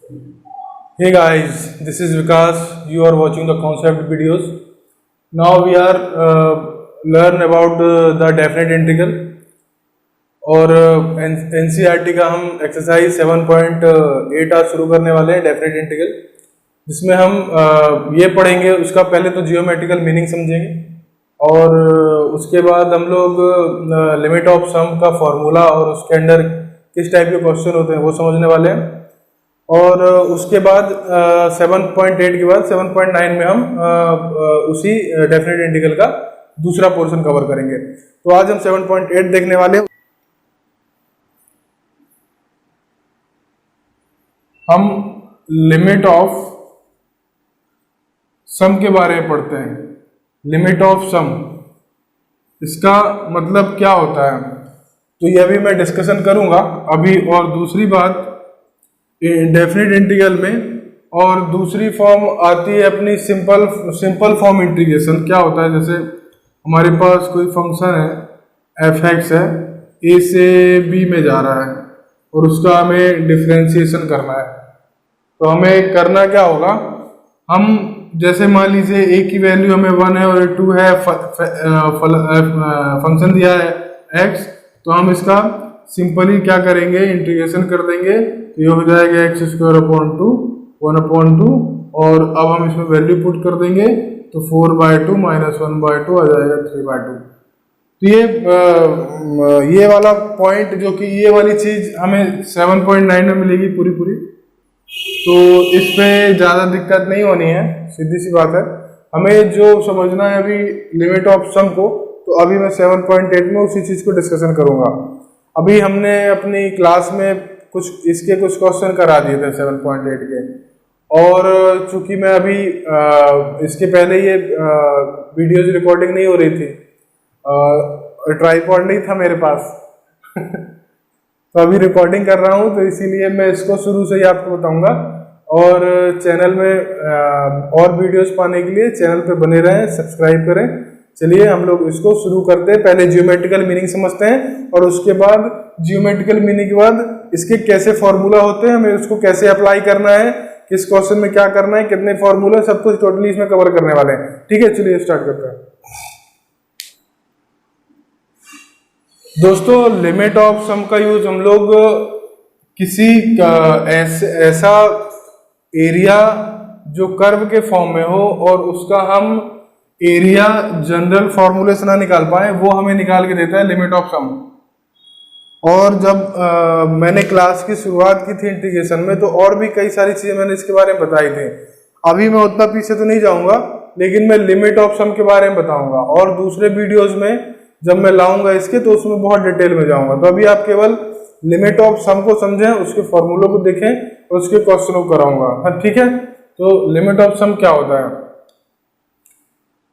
Hey guys, this is Vikas. You are watching the concept videos. Now we are learn about the definite integral और NCERT का हम exercise 7.8 आज शुरू करने वाले हैं डेफिनेट इंटीग्रल, जिसमें हम ये पढ़ेंगे। उसका पहले तो जियोमेट्रिकल मीनिंग समझेंगे और उसके बाद हम लोग लिमिट ऑफ सम का फॉर्मूला और उसके अंदर किस टाइप के क्वेश्चन होते हैं वो समझने वाले हैं। और उसके बाद 7.8 के बाद 7.9 में हम उसी डेफिनेट इंटीग्रल का दूसरा पोर्शन कवर करेंगे। तो आज हम 7.8 देखने वाले हैं। हम लिमिट ऑफ सम के बारे में पढ़ते हैं। लिमिट ऑफ सम, इसका मतलब क्या होता है तो ये अभी मैं डिस्कशन करूंगा अभी। और दूसरी बात, डेफिनेट इंटीग्रल में और दूसरी फॉर्म आती है अपनी सिंपल फॉर्म इंटीग्रेशन। क्या होता है, जैसे हमारे पास कोई फंक्शन है एफ एक्स है, ए से बी में जा रहा है और उसका हमें डिफरेंशिएशन करना है। तो हमें करना क्या होगा, हम जैसे मान लीजिए ए की वैल्यू हमें 1 है और 2 है, फंक्शन दिया है एक्स, तो हम इसका सिंपली क्या करेंगे, इंटीग्रेशन कर देंगे। तो ये हो जाएगा एक्स स्क्वायर अपॉन 2 1/2 और अब हम इसमें वैल्यू पुट कर देंगे तो 4/2 माइनस 1/2 आ जाएगा 3/2। तो ये वाला पॉइंट, जो कि ये वाली चीज हमें 7.9 में मिलेगी पूरी, तो इस पे ज़्यादा दिक्कत नहीं होनी है, सीधी सी बात है। हमें जो समझना है अभी लिमिट ऑफ सम को, तो अभी मैं 7.8 में उसी चीज़ को डिस्कशन करूंगा। अभी हमने अपनी क्लास में कुछ क्वेश्चन करा दिए थे 7.8 के, और चूंकि मैं अभी इसके पहले ये वीडियोज रिकॉर्डिंग नहीं हो रही थी, ट्राइपॉड नहीं था मेरे पास तो अभी रिकॉर्डिंग कर रहा हूँ, तो इसीलिए मैं इसको शुरू से ही आपको बताऊंगा। और चैनल में और वीडियोस पाने के लिए चैनल पे बने रहें, सब्सक्राइब करें। चलिए हम लोग इसको शुरू करते हैं। पहले जियोमेट्रिकल मीनिंग समझते हैं और उसके बाद जियोमेट्रिकल मीनिंग के बाद इसके कैसे फॉर्मूला होते हैं, हमें उसको कैसे अप्लाई करना है, किस क्वेश्चन में क्या करना है, कितने फॉर्मूला, सब कुछ टोटली इसमें कवर करने वाले हैं। ठीक है, चलिए स्टार्ट करते हैं। दोस्तों, लिमिट ऑफ सम का यूज हम लोग किसी ऐसा एरिया जो कर्व के फॉर्म में हो और उसका हम एरिया जनरल फॉर्मूले से ना निकाल पाए, वो हमें निकाल के देता है लिमिट ऑफ सम। और जब मैंने क्लास की शुरुआत की थी इंटीग्रेशन में, तो और भी कई सारी चीजें मैंने इसके बारे में बताई थी। अभी मैं उतना पीछे तो नहीं जाऊंगा, लेकिन मैं लिमिट ऑफ सम के बारे में बताऊंगा और दूसरे वीडियोज में जब मैं लाऊंगा इसके, तो उसमें बहुत डिटेल में जाऊंगा। तो अभी आप केवल लिमिट ऑफ सम को समझें, उसके फॉर्मूलों को देखें और उसके क्वेश्चन को कराऊंगा। हाँ, ठीक है। तो लिमिट ऑफ सम क्या होता है?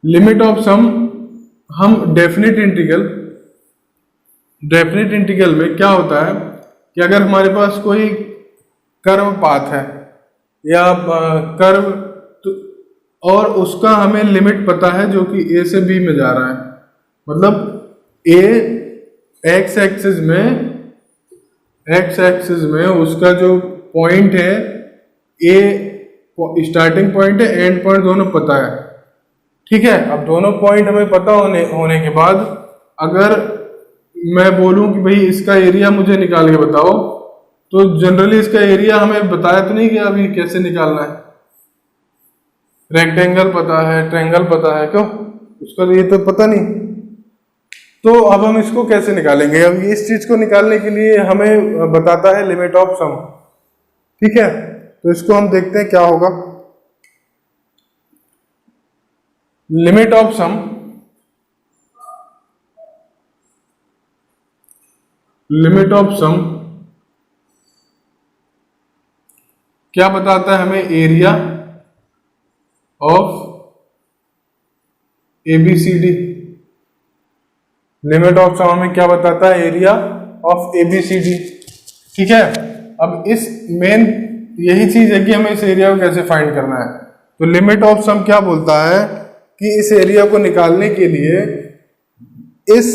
लिमिट ऑफ सम, हम डेफिनेट इंटीग्रल में क्या होता है कि अगर हमारे पास कोई कर्व पाथ है या कर्व, तो और उसका हमें लिमिट पता है जो कि ए से बी में जा रहा है, मतलब ए एक्स एक्सिस में उसका जो पॉइंट है, ए स्टार्टिंग पॉइंट है, एंड पॉइंट, दोनों पता है। ठीक है, अब दोनों पॉइंट हमें पता होने के बाद अगर मैं बोलूं कि भाई इसका एरिया मुझे निकाल के बताओ, तो जनरली इसका एरिया हमें बताया तो नहीं कि अभी कैसे निकालना है। रेक्टेंगल पता है, ट्रायंगल पता है, क्यों? उसका ये तो पता नहीं। तो अब हम इसको कैसे निकालेंगे? अब इस चीज को निकालने के लिए हमें बताता है लिमिट ऑफ सम। ठीक है, तो इसको हम देखते हैं क्या होगा। लिमिट ऑफ सम, क्या बताता है हमें? Area of ABCD। Limit of sum हमें क्या बताता है? Area of ABCD। ठीक है, अब इस मेन यही चीज है कि हमें इस एरिया को कैसे फाइंड करना है। तो लिमिट ऑफ सम क्या बोलता है कि इस एरिया को निकालने के लिए इस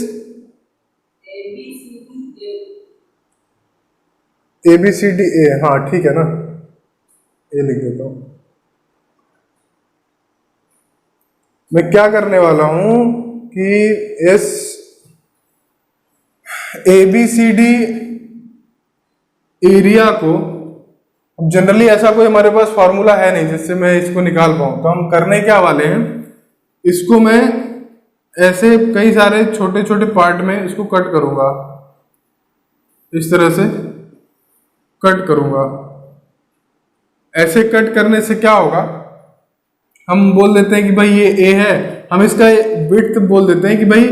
ABCD, हाँ ठीक है ना, ये लिख देता हूं। मैं क्या करने वाला हूं कि इस ABCD एरिया को, जनरली ऐसा कोई हमारे पास फॉर्मूला है नहीं जिससे मैं इसको निकाल पाऊं, तो हम करने क्या वाले हैं, इसको मैं ऐसे कई सारे छोटे छोटे पार्ट में इसको कट करूंगा, इस तरह से कट करूंगा। ऐसे कट करने से क्या होगा, हम बोल देते हैं कि भाई ये A है, हम इसका विड्थ बोल देते हैं कि भाई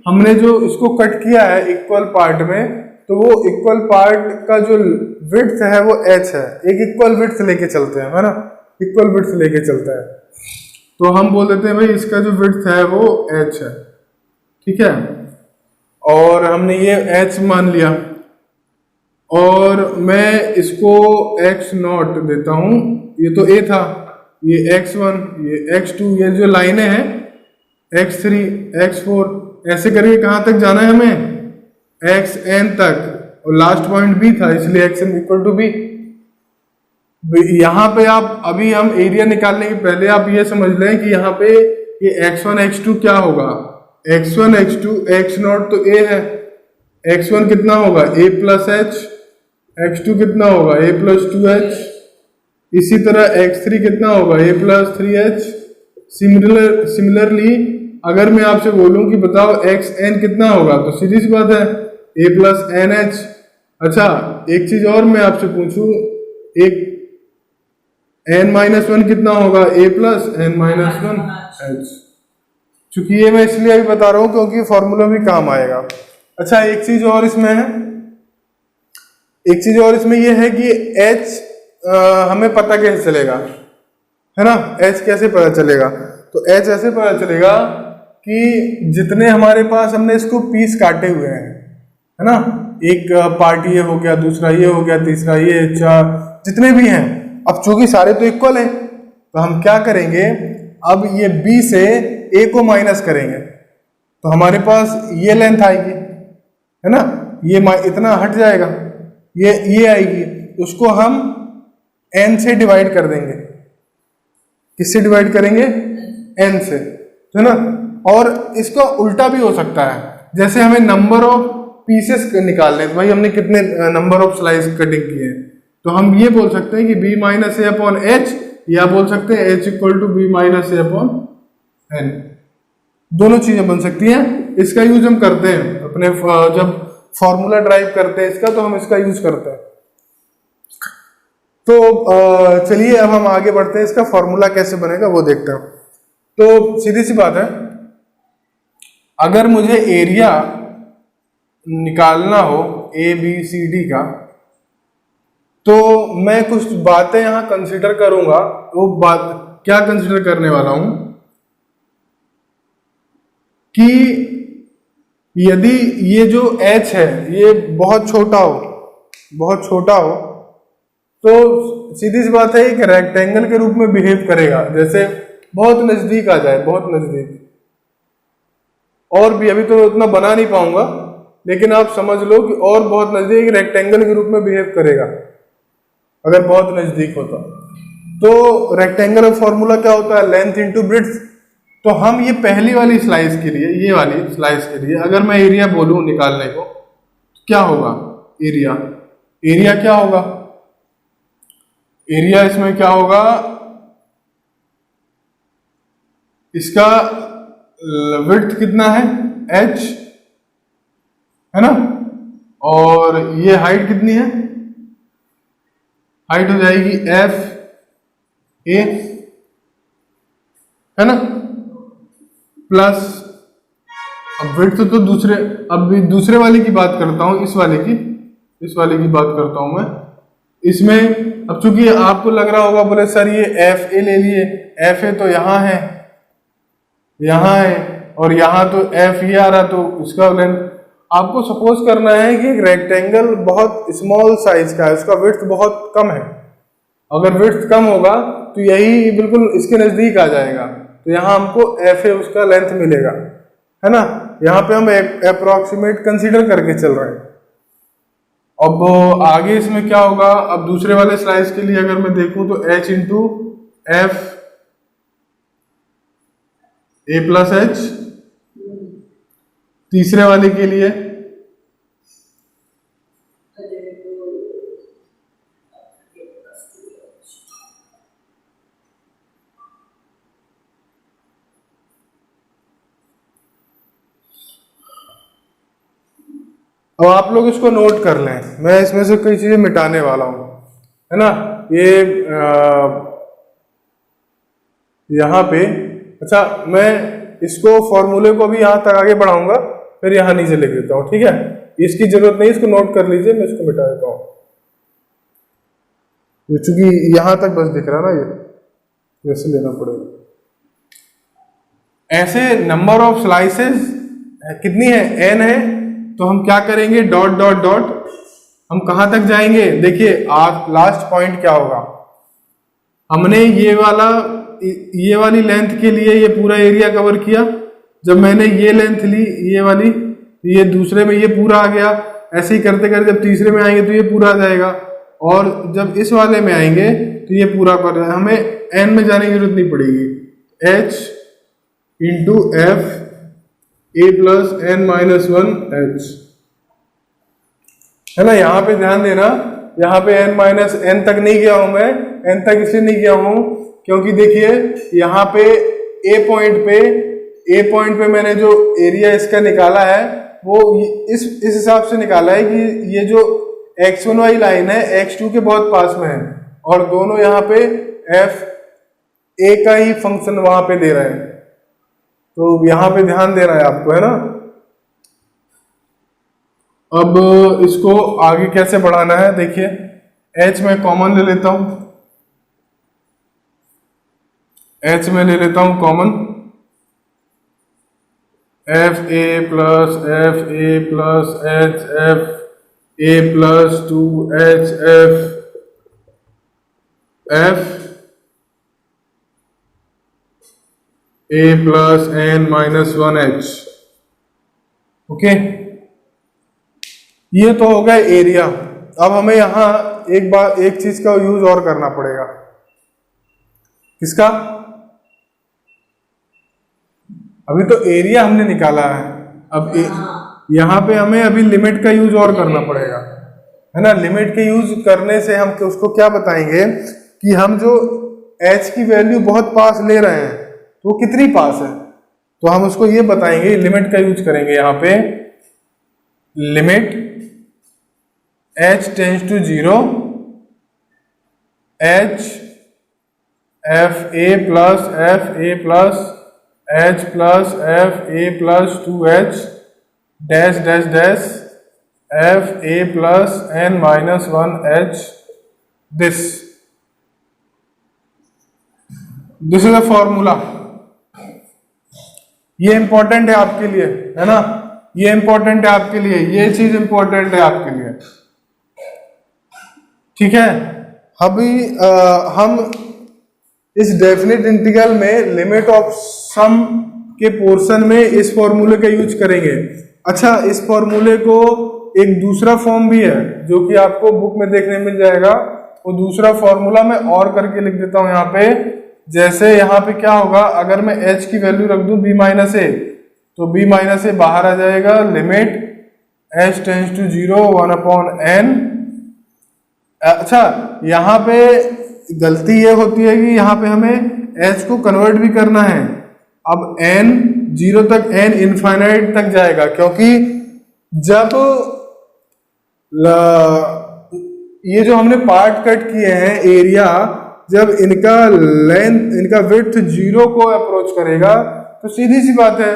हमने जो इसको कट किया है इक्वल पार्ट में, तो वो इक्वल पार्ट का जो विड्थ है वो h है। एक इक्वल विड्थ लेके चलते हैं, है ना, इक्वल विड्थ लेके चलता है, तो हम बोल देते हैं भाई इसका जो विड्थ है वो h है, ठीक है। और हमने ये h मान लिया, और मैं इसको x0 देता हूं, ये तो a था, ये x1, ये x2, ये जो लाइनें हैं x3, x4, ऐसे करके कहां तक जाना है हमें, xn तक, और लास्ट पॉइंट b था इसलिए xn इक्वल टू b। यहाँ पे आप, अभी हम एरिया निकालने के पहले आप ये समझ लें कि यहाँ पे ये x1 x2 क्या होगा, x1 x2 x0 तो a है, x1 कितना होगा a प्लस h, x2 कितना होगा a प्लस 2h, इसी तरह x3 कितना होगा a प्लस 3h। सिमिलरली अगर मैं आपसे बोलूं कि बताओ xn कितना होगा, तो सीधी सी बात है a प्लस nh। अच्छा, एक चीज और मैं आपसे पूछूं, एक n-1 कितना होगा a प्लस n-1h। चूंकि ये मैं इसलिए अभी बता रहा हूं क्योंकि फॉर्मूला भी काम आएगा। अच्छा, एक चीज और इसमें है, एक चीज और इसमें ये है कि h हमें पता कैसे चलेगा, है ना, h कैसे पता चलेगा, तो h ऐसे पता चलेगा कि जितने हमारे पास हमने इसको पीस काटे हुए हैं, है ना, एक पार्ट ये हो गया, दूसरा ये हो गया, तीसरा ये, चार, जितने भी हैं, अब चूंकि सारे तो इक्वल हैं, तो हम क्या करेंगे, अब ये b से a को माइनस करेंगे, तो हमारे पास ये लेंथ आएगी, है ना, ये इतना हट जाएगा, ये आएगी, उसको हम n से डिवाइड कर देंगे। किससे डिवाइड करेंगे, n से, है ना। और इसका उल्टा भी हो सकता है, जैसे हमें नंबर ऑफ पीसेस निकालने, तो भाई हमने कितने नंबर ऑफ स्लाइस कटिंग किए हैं, तो हम ये बोल सकते हैं कि b minus a upon h, या बोल सकते हैं h equal to b minus a upon n। दोनों चीजें बन सकती हैं। इसका यूज हम करते हैं अपने जब फॉर्मूला ड्राइव करते हैं इसका, तो हम इसका यूज करते हैं। तो चलिए अब हम आगे बढ़ते हैं, इसका फॉर्मूला कैसे बनेगा वो देखते हैं। तो सीधी सी बात है, अगर मुझे एरिया निकालना हो ABCD का, तो मैं कुछ बातें यहां कंसीडर करूंगा। वो बात क्या कंसीडर करने वाला हूं कि यदि ये जो h है ये बहुत छोटा हो, बहुत छोटा हो, तो सीधी सी बात है एक रेक्टेंगल के रूप में बिहेव करेगा, जैसे बहुत नजदीक आ जाए, बहुत नजदीक। और भी अभी तो उतना बना नहीं पाऊंगा, लेकिन आप समझ लो कि और बहुत नजदीक रेक्टेंगल के रूप में बिहेव करेगा अगर बहुत नजदीक होता। तो रेक्टेंगल का फॉर्मूला क्या होता है, लेंथ इंटू ब्रेड्थ। तो हम ये पहली वाली स्लाइस के लिए, ये वाली स्लाइस के लिए अगर मैं एरिया बोलूं निकालने को, तो क्या होगा, एरिया क्या होगा, एरिया इसमें क्या होगा, इसका विड्थ कितना है h, है ना, और ये हाइट कितनी है, हाइट हो जाएगी f a, है ना, प्लस अब विड्थ तो दूसरे, अब दूसरे वाले की बात करता हूं, इस वाले की बात करता हूं मैं इसमें। अब चूंकि आपको लग रहा होगा बोले सर ये एफ ए ले लिए, एफ ए तो यहाँ है और यहाँ तो एफ ये आ रहा, तो इसका लेंथ आपको सपोज करना है कि एक रेक्टेंगल बहुत स्मॉल साइज का है, उसका विड्थ बहुत कम है। अगर विड्थ कम होगा तो यही बिल्कुल इसके नजदीक आ जाएगा, तो यहाँ हमको एफ ए उसका लेंथ मिलेगा, है ना। यहाँ पे हम अप्रोक्सीमेट कंसीडर करके चल रहे हैं। अब आगे इसमें क्या होगा, अब दूसरे वाले स्लाइस के लिए अगर मैं देखूं तो h into f a plus H, तीसरे वाले के लिए अब आप लोग इसको नोट कर लें, मैं इसमें से कई चीजें मिटाने वाला हूं, है ना। ये यहाँ पे, अच्छा मैं इसको फॉर्मूले को भी यहाँ तक आगे बढ़ाऊंगा, फिर यहाँ नीचे लिख देता हूँ, ठीक है। इसकी जरूरत नहीं, इसको नोट कर लीजिए, मैं इसको मिटा देता हूँ, क्योंकि यहाँ तक बस दिख रहा है ना, ये वैसे लेना पड़ेगा। ऐसे नंबर ऑफ स्लाइसेस कितनी है, n है, तो हम क्या करेंगे, डॉट डॉट डॉट, हम कहां तक जाएंगे, देखिए लास्ट पॉइंट क्या होगा, हमने ये वाली लेंथ के लिए ये पूरा एरिया कवर किया, जब मैंने ये लेंथ ली ये वाली, ये दूसरे में ये पूरा आ गया, ऐसे ही करते करते जब तीसरे में आएंगे तो ये पूरा आ जाएगा, और जब इस वाले में आएंगे तो ये पूरा कर रहे हैं, हमें n में जाने की जरूरत नहीं पड़ेगी, h into f a plus n minus one h, है ना। यहां पे ध्यान देना, यहाँ पे n माइनस एन तक नहीं गया हूं मैं, n तक इसलिए नहीं गया हूं क्योंकि देखिए यहाँ पे ए पॉइंट पे मैंने जो एरिया इसका निकाला है वो इस हिसाब से निकाला है कि ये जो x1 वाली लाइन है x2 के बहुत पास में है, और दोनों यहाँ पे f a का ही फंक्शन वहां पे दे रहे हैं, तो यहाँ पे ध्यान देना है आपको, है ना। अब इसको आगे कैसे बढ़ाना है, देखिए h में कॉमन ले लेता हूं, h में ले लेता हूं common, f a plus h f a plus 2h f a plus n minus one h, okay. ये तो हो गया एरिया। अब हमें यहां एक चीज का यूज और करना पड़ेगा, किसका, अभी तो एरिया हमने निकाला है, अब यहां पे हमें अभी लिमिट का यूज और करना पड़ेगा, है ना। लिमिट के यूज करने से हम उसको क्या बताएंगे कि हम जो h की वैल्यू बहुत पास ले रहे हैं तो वो कितनी पास है, तो हम उसको ये बताएंगे, लिमिट का यूज करेंगे यहाँ पे, limit h tends to 0 h f a plus h plus f a plus 2h dash dash dash f a plus n minus 1h, this is a formula. ये इंपॉर्टेंट है आपके लिए, है ना, ये इंपॉर्टेंट है आपके लिए, ये चीज इंपॉर्टेंट है आपके लिए, ठीक है। अभी हम इस डेफिनेट इंटीग्रल में लिमिट ऑफ सम के पोर्शन में इस फॉर्मूले का यूज करेंगे। अच्छा, इस फॉर्मूले को एक दूसरा फॉर्म भी है जो कि आपको बुक में देखने मिल जाएगा, वो दूसरा फॉर्मूला मैं और करके लिख देता हूं यहाँ पे। जैसे यहाँ पे क्या होगा, अगर मैं h की वैल्यू रख दूं b माइनस ए, तो b माइनस ए बाहर आ जाएगा, limit h tends to 0 1 upon n। अच्छा, यहाँ पे गलती ये होती है कि यहाँ पे हमें h को कन्वर्ट भी करना है। अब n 0 तक, n इनफाइनाइट तक जाएगा, क्योंकि जब ये जो हमने पार्ट कट किए हैं एरिया, जब इनका लेंथ, इनका विड्थ 0 को अप्रोच करेगा तो सीधी सी बात है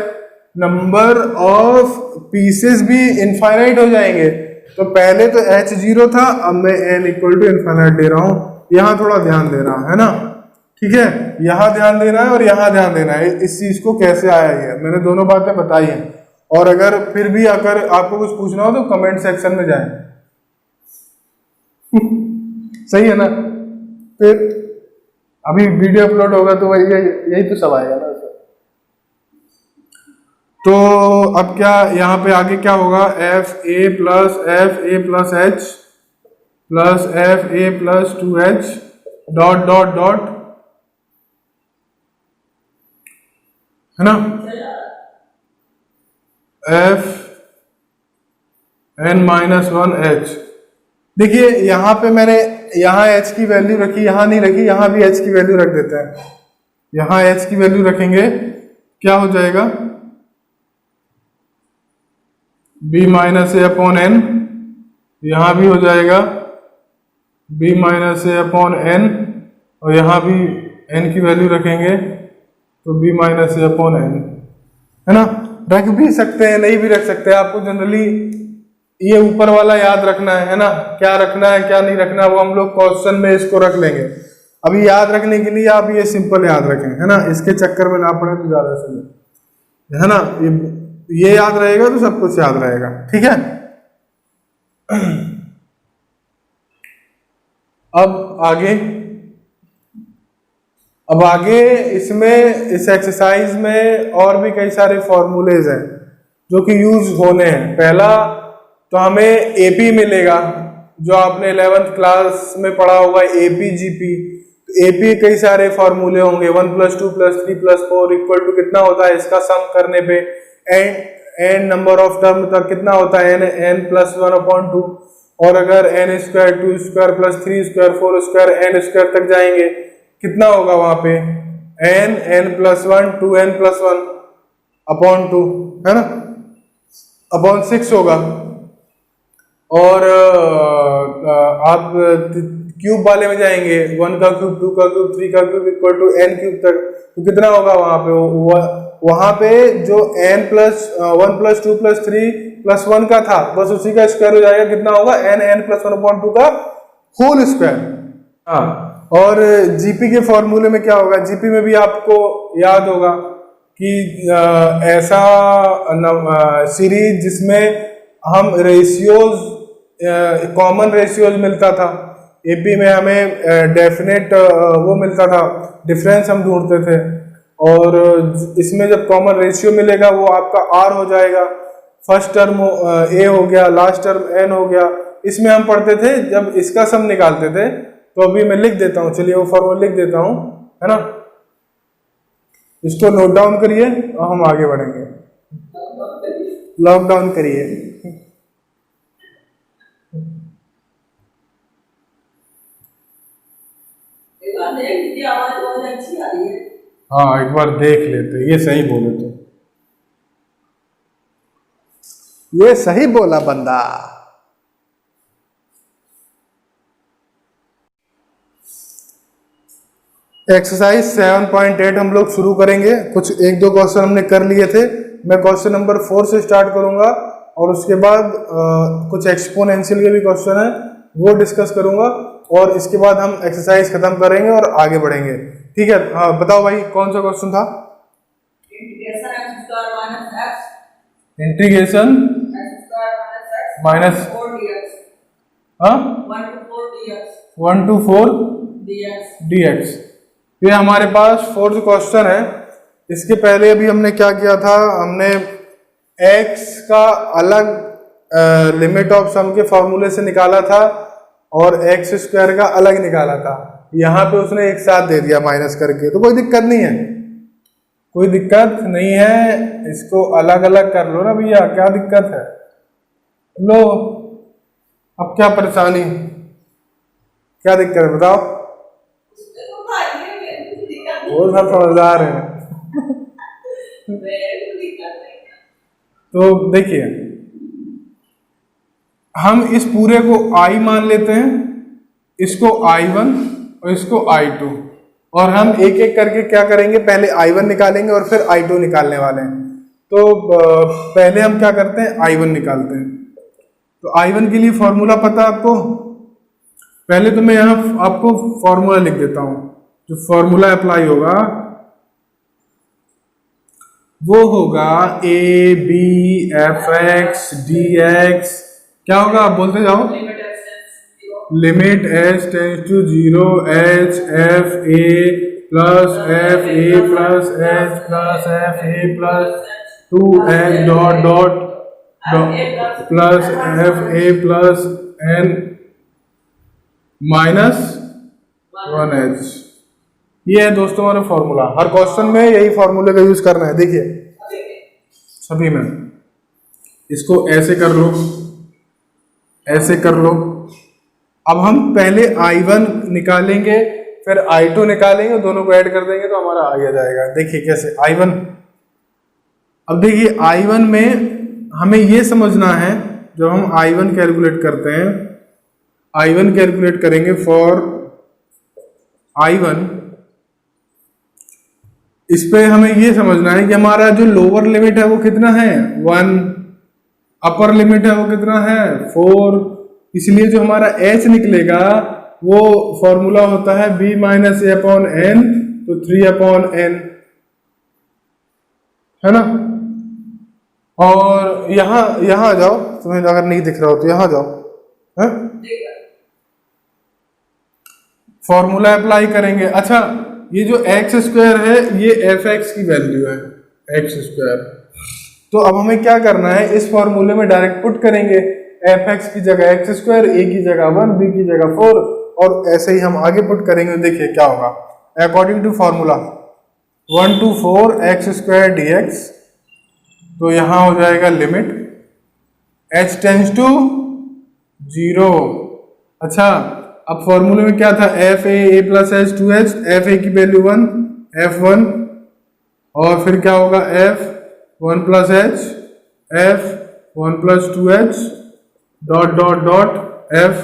नंबर ऑफ पीसेस भी इनफाइनाइट हो जाएंगे। तो पहले तो h 0 था, अब मैं n इक्वल टू इनफाइनाइट दे रहा हूं। यहां थोड़ा ध्यान देना है ना, ठीक है, यहां ध्यान देना है और यहां ध्यान देना है, इस चीज को कैसे आया है मैंने दोनों बातें बताई हैं। और अगर फिर भी अगर आपको कुछ पूछना हो तो कमेंट सेक्शन में जाएं। सही है ना, फिर अभी वीडियो अपलोड होगा तो वही यही तो सब आएगा ना। तो अब क्या यहाँ पे आगे क्या होगा, F a plus H plus f a plus 2h dot dot dot, है ना, एफ एन माइनस 1h। देखिए यहाँ पे मैंने यहाँ h की वैल्यू रखी, यहाँ नहीं रखी, यहाँ भी h की वैल्यू रख देते हैं। यहाँ h की वैल्यू रखेंगे, क्या हो जाएगा, b minus a upon N, यहाँ भी हो जाएगा b minus a upon N, और यहाँ भी n की वैल्यू रखेंगे तो b minus a upon N, है ना। रख भी सकते हैं, नहीं भी रख सकते हैं, आपको जनरली ये ऊपर वाला याद रखना है ना, क्या रखना है क्या नहीं रखना वो हम लोग क्वेश्चन में इसको रख लेंगे। अभी याद रखने के लिए आप ये सिंपल याद रखें, है ना, इसके चक्कर में ना पड़े तो ज्यादा सही है ना। ये याद रहेगा तो सब कुछ याद रहेगा, ठीक है। अब आगे इसमें इस एक्सरसाइज में और भी कई सारे फॉर्मूलेज हैं जो कि यूज होने हैं। पहला तो हमें एपी मिलेगा, जो आपने 11th क्लास में पढ़ा होगा, एपी जीपी। तो एपी कई सारे फॉर्मूले होंगे, 1 + 2 + 3 + 4 इक्वल टू कितना होता है, इसका सम करने पे एन नंबर ऑफ टर्म तक कितना होता है, n + 1/2। और अगर n² 2² + 3² 4² n² तक जाएंगे कितना होगा वहां पे, n + 1 2n + 1/2, है ना, अपॉन 6 होगा। और आप क्यूब वाले में जाएंगे, 1 का क्यूब 2 का क्यूब 3 का cube equal to n cube तक, तो कितना होगा वहां पे, वहां पे जो n + 1 + 2 + 3 + 1 का था बस उसी का स्क्वायर हो जाएगा, कितना होगा, n + 1/2 का होल स्क्वायर। हाँ, और जीपी के फॉर्मूले में क्या होगा, जीपी में भी आपको याद होगा कि ऐसा सीरीज जिसमें हम रेशियोज, कॉमन रेशियोज मिलता था, एपी में हमें डेफिनेट वो मिलता था, डिफरेंस हम ढूंढते थे, और इसमें जब कॉमन रेशियो मिलेगा वो आपका आर हो जाएगा, फर्स्ट टर्म ए हो गया, लास्ट टर्म एन हो गया। इसमें हम पढ़ते थे जब इसका सम निकालते थे, तो अभी मैं लिख देता हूँ, चलिए वो फॉर्मूला लिख देता हूँ, है ना, इसको नोट डाउन करिए और हम आगे बढ़ेंगे। लॉकडाउन करिए। हाँ एक बार देख लेते, ये सही बोले तो, ये सही बोला बंदा। एक्सरसाइज 7.8 हम लोग शुरू करेंगे। कुछ 1-2 क्वेश्चन हमने कर लिए थे, मैं क्वेश्चन नंबर 4 से स्टार्ट करूंगा और उसके बाद कुछ एक्सपोनेंशियल के भी क्वेश्चन है वो डिस्कस करूंगा, और इसके बाद हम एक्सरसाइज खत्म करेंगे और आगे बढ़ेंगे, ठीक है। हाँ बताओ भाई, कौन सा क्वेश्चन था? Integration minus 1 to 4 dx। ये हमारे पास 4th क्वेश्चन है। इसके पहले अभी हमने क्या किया था, हमने x का अलग लिमिट ऑफ सम के फॉर्मूले से निकाला था और x² का अलग निकाला था। यहाँ पे उसने एक साथ दे दिया माइनस करके, तो कोई दिक्कत नहीं है, कोई दिक्कत नहीं है, इसको अलग अलग कर लो ना भैया, क्या दिक्कत है, लो। अब क्या परेशानी, क्या दिक्कत है बताओ, वो सब समझदार है। तो देखिए, हम इस पूरे को I मान लेते हैं, इसको I1 और इसको I2, और हम एक एक करके क्या करेंगे, पहले I1 निकालेंगे और फिर I2 निकालने वाले हैं। तो पहले हम क्या करते हैं, I1 निकालते हैं। तो I1 के लिए फॉर्मूला पता है आपको? पहले तो मैं यहाँ आपको फॉर्मूला लिख देता हूँ, जो फॉर्मूला अप्लाई होगा वो होगा ABfx dx, क्या होगा आप बोलते जाओ, limit h tends to 0 h f a plus f a plus h plus f a plus 2n dot dot plus fa plus n minus 1h। ये है दोस्तों हमारा फॉर्मूला। हर क्वेश्चन में यही फॉर्मूले का यूज करना है। देखिए सभी में इसको ऐसे कर लो, ऐसे कर लो। अब हम पहले I1 निकालेंगे, फिर I2 निकालेंगे, दोनों को ऐड कर देंगे तो हमारा आ जाएगा। देखिए कैसे I1। अब देखिए I1 में हमें ये समझना है, जब हम I1 कैलकुलेट करते हैं, I1 कैलकुलेट करेंगे फॉर I1, इस पे हमें ये समझना है कि हमारा जो लोअर लिमिट है वो कितना है 1, अपर लिमिट है वो कितना है 4, इसलिए जो हमारा h निकलेगा वो फॉर्मूला होता है b minus a upon N, तो 3 अपॉन एन, है ना। और यहाँ आ जाओ, तुम्हें अगर नहीं दिख रहा हो तो यहाँ जाओ, है फॉर्मूला अप्लाई करेंगे। अच्छा, ये जो एक्स स्क्वायर है ये एफ एक्स की वैल्यू है, एक्स स्क्वायर। तो अब हमें क्या करना है, इस फॉर्मूले में डायरेक्ट पुट करेंगे, एफ एक्स की जगह एक्स स्क्वायर, ए की जगह 1, बी की जगह 4, और ऐसे ही हम आगे पुट करेंगे। देखिए क्या होगा, according to formula 1 to 4 x square d x, तो यहाँ हो जाएगा लिमिट h टेंस टू 0। अच्छा, अब फॉर्मूले में क्या था, F a plus H 2h, f ए की वैल्यू 1, f1, और फिर क्या होगा f 1 plus H, f 1 plus 2h dot dot dot f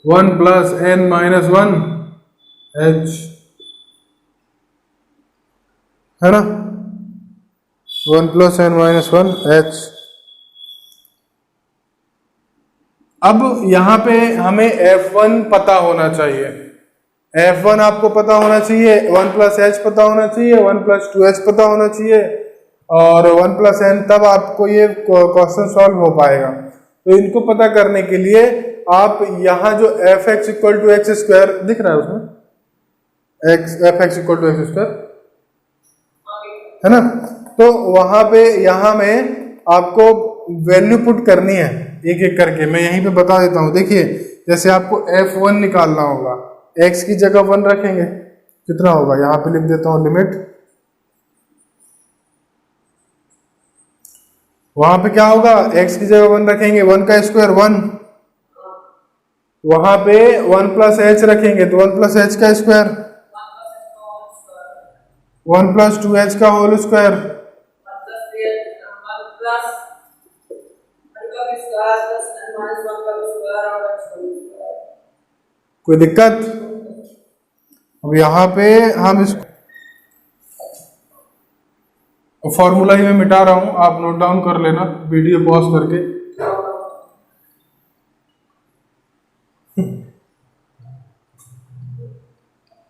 1 plus n minus 1 h, है ना, 1 प्लस n माइनस 1 h। अब यहाँ पे हमें f1 पता होना चाहिए, f1 आपको पता होना चाहिए, 1 प्लस h पता होना चाहिए, 1 प्लस 2h पता होना चाहिए, और 1 प्लस n, तब आपको ये क्वेश्चन सॉल्व हो पाएगा। तो इनको पता करने के लिए आप यहाँ जो f x equal to x square दिख रहा है उसमें, f x equal to x square, है ना, तो वहां पे यहाँ में आपको वैल्यू पुट करनी है एक एक करके। मैं यहीं पे बता देता हूँ। देखिए जैसे आपको f1 निकालना होगा, x की जगह 1 रखेंगे, कितना होगा, यहाँ पे लिख देता हूँ लिमिट, वहां पे क्या होगा, x की जगह 1 रखेंगे, 1 का स्क्वायर 1, वहां पे 1 प्लस h रखेंगे तो 1 प्लस h का स्क्वायर, 1 प्लस 2h का होल स्क्वायर, कोई दिक्कत। अब यहाँ पे हम इस फॉर्मूला ही मैं मिटा रहा हूं, आप नोट डाउन कर लेना वीडियो पॉज करके।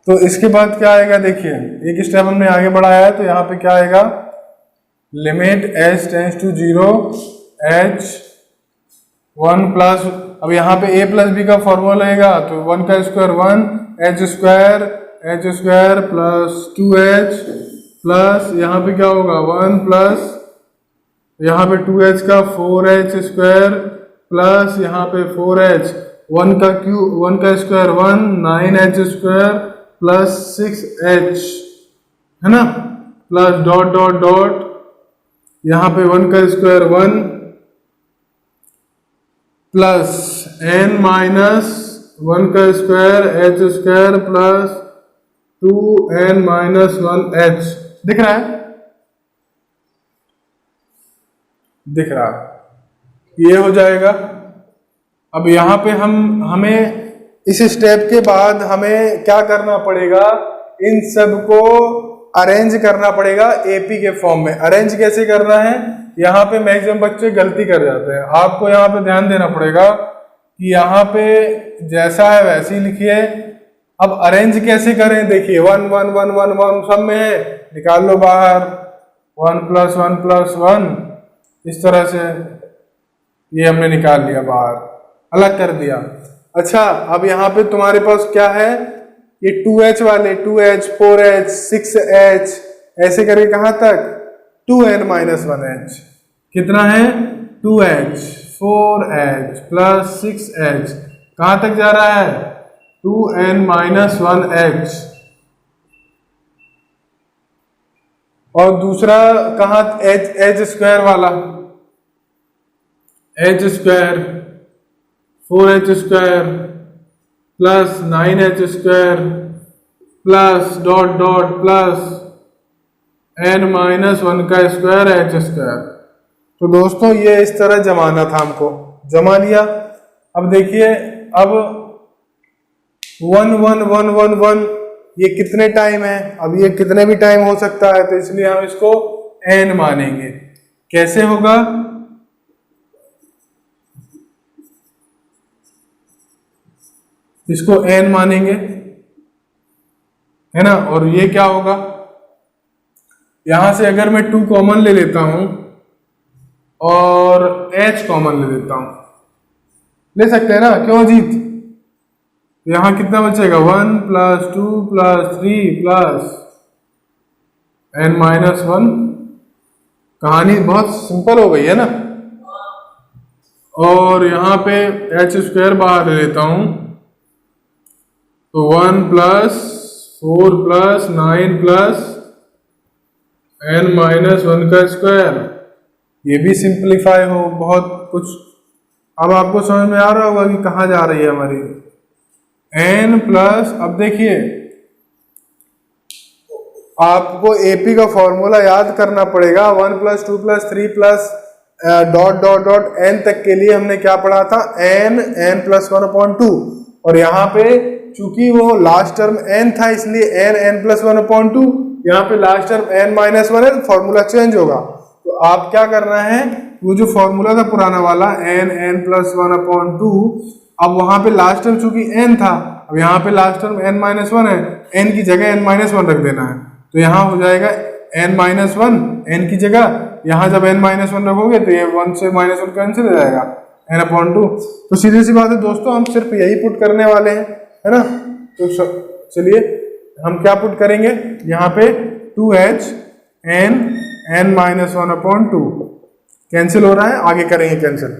तो इसके बाद क्या आएगा, देखिए एक स्टेप हमने आगे बढ़ाया है, तो यहाँ पे क्या आएगा, limit h tends to 0 h 1 plus, अब यहाँ पे a प्लस b का फॉर्मूला लगेगा, तो 1 का square 1, h square plus 2h plus यहाँ पे क्या होगा 1 प्लस यहाँ पे 2h का 4h स्क्वायर प्लस यहाँ पे 4h, 1 का square 1, 9h square plus 6h, है ना, प्लस डॉट डॉट डॉट यहाँ पे 1 का स्क्वायर 1 प्लस n माइनस 1 का square h square plus 2n minus 1h। दिख रहा है, दिख रहा है, ये हो जाएगा। अब यहाँ पे हमें इस स्टेप के बाद हमें क्या करना पड़ेगा, इन सब को अरेंज करना पड़ेगा एपी के फॉर्म में। अरेंज कैसे करना है, यहाँ पे मैक्सिमम बच्चे गलती कर जाते हैं, आपको यहाँ पे ध्यान देना पड़ेगा कि यहाँ पे जैसा है वैसे ही लिखिए। अब अरेंज कैसे करें, देखिए 1 1 1 1 1 सब में है, निकाल लो बाहर, 1 प्लस 1 प्लस 1, इस तरह से ये हमने निकाल लिया बाहर, अलग कर दिया। अच्छा, अब यहाँ पे तुम्हारे पास क्या है, ये 2h वाले 2h 4h 6h ऐसे करके कहाँ तक 2n-1h। कितना है 2h 4h प्लस 6h, कहाँ तक जा रहा है 2n-1h। और दूसरा कहाँ h स्क्वायर वाला, h square 4h square plus 9h square plus dot dot plus n-1 का स्क्वायर h स्क्वायर। तो दोस्तों ये इस तरह जमाना था, हमको जमा लिया। अब देखिए, अब 1 1 1 1 1 ये कितने टाइम है, अब ये कितने भी टाइम हो सकता है, तो इसलिए हम इसको n मानेंगे। कैसे होगा, इसको n मानेंगे, है ना। और ये क्या होगा, यहां से अगर मैं 2 कॉमन ले लेता हूं और h कॉमन ले लेता हूं, ले सकते हैं ना, क्यों जीत। यहां कितना बचेगा 1 प्लस 2 प्लस 3 प्लस n-1। कहानी बहुत सिंपल हो गई है ना। और यहाँ पे h स्क्वायर बाहर ले लेता हूं, तो 1 प्लस 4 प्लस 9 प्लस n-1 का स्क्वायर। ये भी सिंप्लीफाई हो बहुत कुछ। अब आपको समझ में आ रहा होगा कि कहाँ जा रही है हमारी n प्लस, अब देखिए आपको एपी का फॉर्मूला याद करना पड़ेगा। 1 plus 2 plus 3 plus dot dot dot n तक के लिए हमने क्या पढ़ा था, n+1/2। और यहाँ पे चूंकि वो लास्ट टर्म n था, इसलिए n+1/2, यहाँ पे लास्ट टर्म n-1 है, फॉर्मूला चेंज होगा। तो आप क्या करना है, वो जो फॉर्मूला था पुराना वाला n+1/2, अब वहां पे लास्ट टर्म चूंकि n था, अब यहाँ पे लास्ट टर्म n-1 है, n की जगह n-1 रख देना है। तो यहाँ हो जाएगा n-1 n की जगह, यहाँ जब n-1 रखोगे तो ये 1 से -1 कैंसिल हो जाएगा n/2। तो सीधी सी बात है दोस्तों, हम सिर्फ यही पुट करने वाले हैं, है ना। तो चलिए हम क्या पुट करेंगे, यहाँ पे 2h n-1/2 कैंसिल हो रहा है, आगे करेंगे कैंसिल।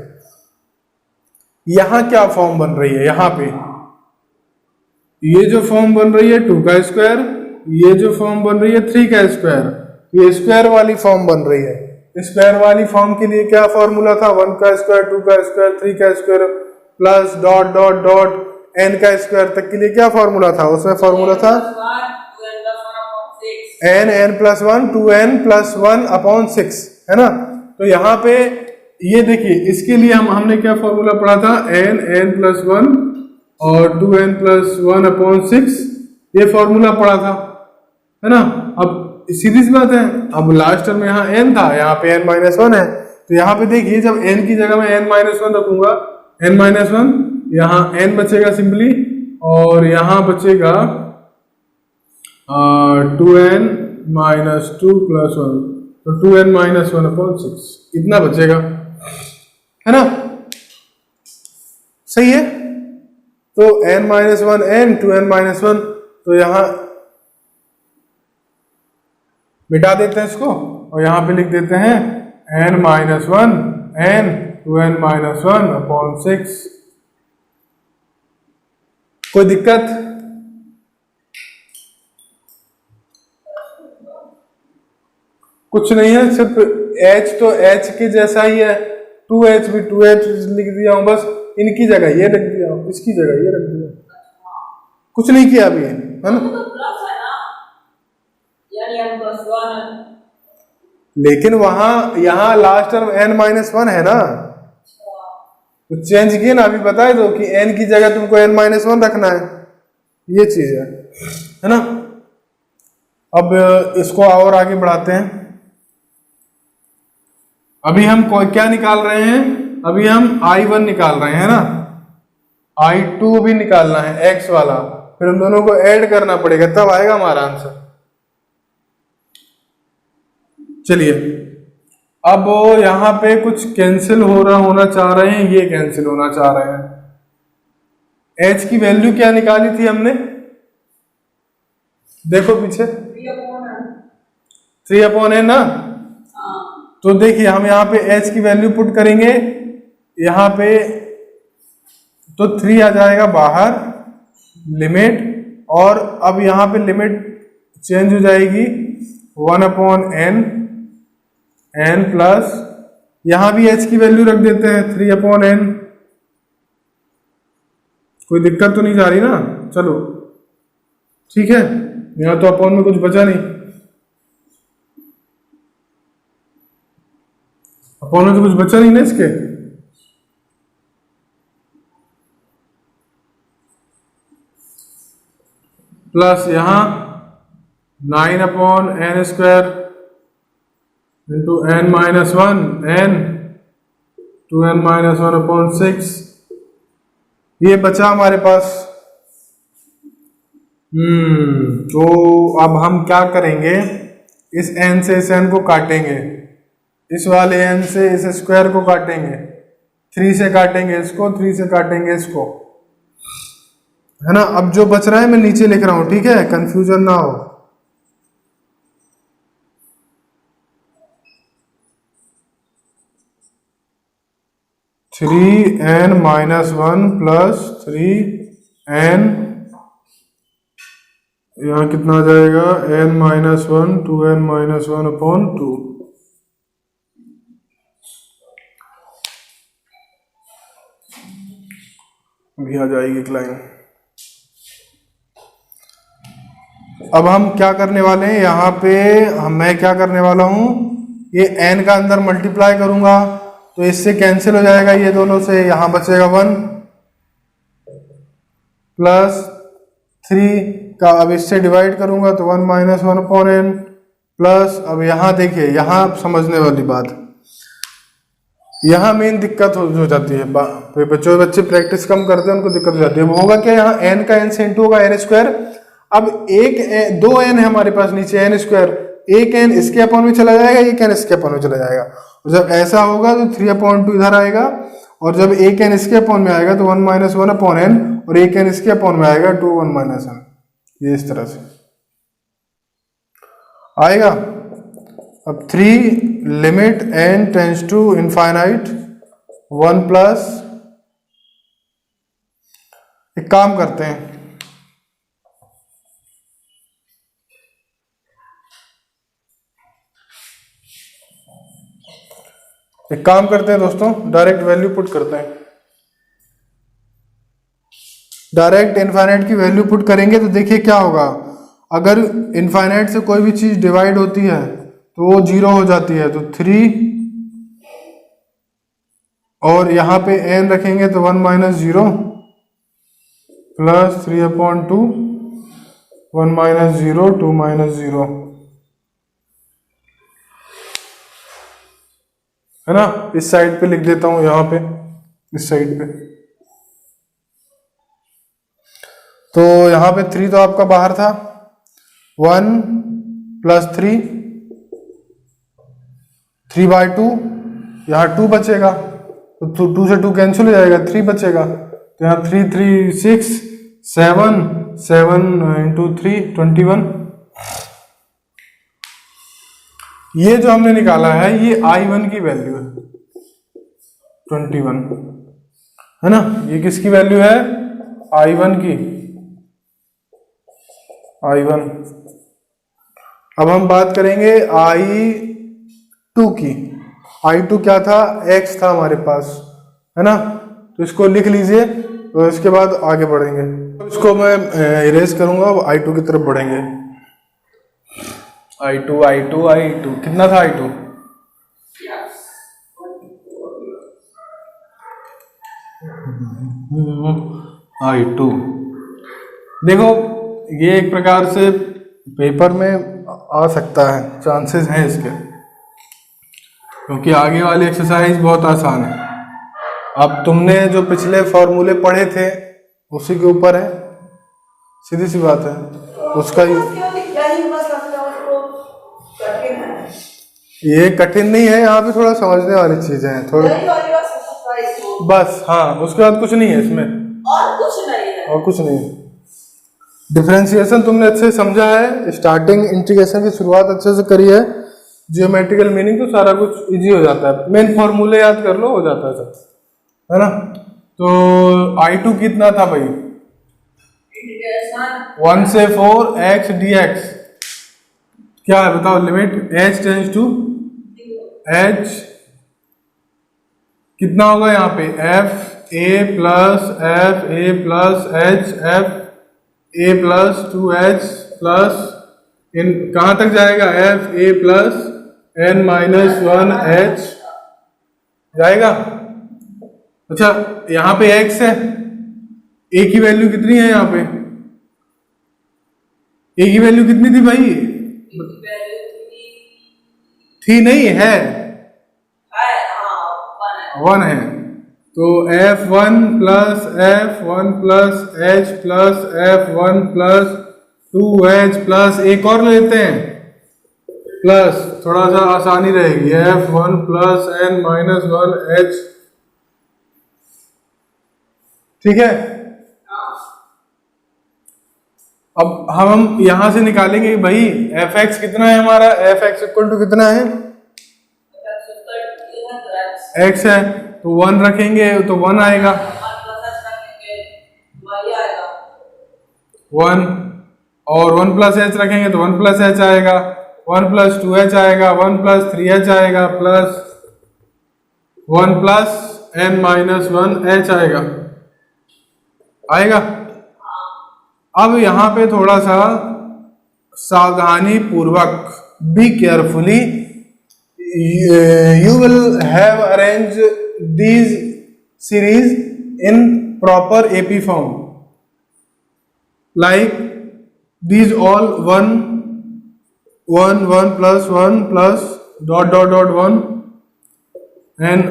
यहां क्या फॉर्म बन रही है, यहाँ पे ये जो फॉर्म बन रही है 2 का स्क्वायर, ये जो फॉर्म बन रही है 3 का स्क्वायर, ये स्क्वायर वाली फॉर्म बन रही है। स्क्वायर वाली फॉर्म के लिए क्या फॉर्मूला था, 1 का स्क्वायर 2 का स्क्वायर 3 का square plus dot dot dot n का स्क्वायर तक के लिए क्या फॉर्मूला था, उसमें फॉर्मूला था n+1 2n+1/6, है ना। तो यहाँ पे ये देखिए, इसके लिए हमने क्या फॉर्मूला पढ़ा था, n+1 और 2n+1/6, ये फॉर्मूला पढ़ा था, है ना। अब सीधी सी बात है, अब लास्ट टर्म यहाँ n था, यहाँ पे n-1 है, तो यहाँ पे देखिए जब n की जगह में n-1 रखूंगा, n-1 यहाँ n बचेगा सिंपली, और यहाँ बचेगा 2n-2 + 1, तो 2n-1/6 इतना बचेगा, है ना। सही है। तो n-1 n 2n-1, तो यहाँ मिटा देते हैं इसको, और यहाँ पे लिख देते हैं n-1 n 2n-1/6। कोई दिक्कत, कुछ नहीं है, सिर्फ h तो h के जैसा ही है, 2h भी 2h लिख दिया हूं, बस इनकी जगह ये रख दिया हूं, इसकी जगह ये रख दिया, कुछ नहीं किया अभी, है ना। लेकिन वहां यहाँ लास्ट टर्म n-1 है ना, तो चेंज किए ना, अभी बताए दो कि n की जगह तुमको n-1 रखना है, ये चीज है ना। अब इसको और आगे बढ़ाते हैं। अभी हम क्या निकाल रहे हैं, अभी हम I1 निकाल रहे हैं ना, I2 भी निकालना है x वाला, फिर उन दोनों को ऐड करना पड़ेगा, तब आएगा हमारा आंसर। चलिए, अब यहाँ पे कुछ कैंसिल होना चाह रहे हैं, ये कैंसिल होना चाह रहे हैं। h की वैल्यू क्या निकाली थी हमने, देखो पीछे 3/n ना। तो देखिए हम यहाँ पे h की वैल्यू पुट करेंगे यहाँ पे, तो 3 आ जाएगा बाहर लिमिट, और अब यहाँ पे लिमिट चेंज हो जाएगी 1/n, n प्लस यहाँ भी h की वैल्यू रख देते हैं 3/n। कोई दिक्कत तो नहीं जा रही ना? चलो ठीक है, यहाँ तो अपॉन में कुछ बचा नहीं, अपॉन में तो कुछ बचा नहीं ना इसके। प्लस यहाँ 9/n² into n-1 n 2n-1/6, ये बचा हमारे पास। तो अब हम क्या करेंगे, इस n से इस n को काटेंगे, इस वाले n से इस स्क्वायर को काटेंगे, 3 से काटेंगे इसको, 3 से काटेंगे इसको, है ना। अब जो बच रहा है मैं नीचे लिख रहा हूं, ठीक है, कंफ्यूजन ना हो। थ्री n-1 प्लस 3n, यहाँ कितना आ जाएगा, n-1 2n-1/2, भी आ जाएगी एक लाइन। अब हम क्या करने वाले हैं, यहाँ पे मैं क्या करने वाला हूँ, ये n का अंदर मल्टीप्लाई करूंगा तो इससे कैंसिल हो जाएगा ये दोनों से, यहाँ बचेगा 1 प्लस 3 का अब इससे डिवाइड करूंगा तो 1-1/n प्लस, अब यहाँ देखिए, यहाँ समझने वाली बात, यहाँ मेन दिक्कत हो जाती है, बच्चे प्रैक्टिस कम करते हैं उनको दिक्कत हो जाती है। वो होगा क्या, यहाँ n का n से इंटू होगा n²। अब दो n है हमारे पास नीचे n², एक n इसके अपॉन में चला जाएगा, एक n इसके अपॉन में चला जाएगा, और जब ऐसा होगा तो 3/2 इधर आएगा, और जब एक n इसके अपॉन में आएगा तो 1-1/n, और एक n इसके अपॉन में आएगा 2-1-n, ये इस तरह से आएगा। अब 3 limit n tends to infinite 1 plus, एक काम करते हैं, दोस्तों, डायरेक्ट वैल्यू पुट करते हैं। डायरेक्ट इनफाइनाइट की वैल्यू पुट करेंगे तो देखिए क्या होगा, अगर इनफाइनाइट से कोई भी चीज डिवाइड होती है तो वो 0 हो जाती है, तो 3 और यहाँ पे n रखेंगे तो 1-0 प्लस 3/2 1-0 2-0, है ना। इस साइड पे लिख देता हूं, यहाँ पे इस साइड पे, तो यहाँ पे 3 तो आपका बाहर था, 1 प्लस 3/2, यहाँ 2 बचेगा, तो 2 से 2 कैंसिल हो जाएगा, 3 बचेगा, तो यहाँ 3 3 6 7 7 इंटू 3 21। ये जो हमने निकाला है ये I1 की वैल्यू है 21, है ना। ये किसकी वैल्यू है, I1 की, I1। अब हम बात करेंगे I2 की। I2 क्या था, x था हमारे पास, है ना, तो इसको लिख लीजिए, तो इसके बाद आगे बढ़ेंगे। इसको मैं इरेज करूंगा, अब I2 की तरफ बढ़ेंगे। I2 कितना था I2, I2 देखो, ये एक प्रकार से पेपर में आ सकता है, चांसेस हैं इसके, क्योंकि आगे वाली एक्सरसाइज बहुत आसान है। अब तुमने जो पिछले फॉर्मूले पढ़े थे उसी के ऊपर है, सीधी सी बात है, उसका ये कठिन नहीं है, यहाँ पे थोड़ा समझने वाली चीजें हैं थोड़ी, बस, हाँ, उसके बाद कुछ नहीं है इसमें, और कुछ नहीं है, डिफरेंशिएशन तुमने अच्छे से समझा है, स्टार्टिंग इंटीग्रेशन की शुरुआत अच्छे से करी है, जियोमेट्रिकल मीनिंग तो सारा कुछ इजी हो जाता है, मेन फॉर्मूले याद कर लो हो जाता है सब, है ना। तो I2 कितना था भाई? 1 से 4 x dx, क्या है बताओ? Limit h tends to h कितना होगा यहाँ पे? f a plus f a plus h f a plus 2h plus इन कहाँ तक जाएगा? f a plus n minus 1h जाएगा। अच्छा यहाँ पे x है, a की वैल्यू कितनी है यहाँ पे? a की वैल्यू कितनी थी भाई? थी नहीं है, 1 है। तो f1 plus f1 plus h plus f1 plus 2h plus एक और लेते हैं प्लस, थोड़ा सा आसानी रहेगी, f1 plus n minus 1h, ठीक है। अब हम यहां से निकालेंगे भाई fx कितना है हमारा? fx इक्वल टू कितना है? x है तो 1 रखेंगे तो 1 आएगा, 1 और 1 प्लस h रखेंगे तो 1 प्लस h आएगा, 1 प्लस 2h आएगा, 1 प्लस 3h आएगा, plus 1 plus n minus 1h आएगा, आएगा। अब यहाँ पे थोड़ा सा सावधानी पूर्वक, be carefully, you will have arranged these series in proper AP form, like these all 1 1 1 plus 1 plus dot dot dot 1 and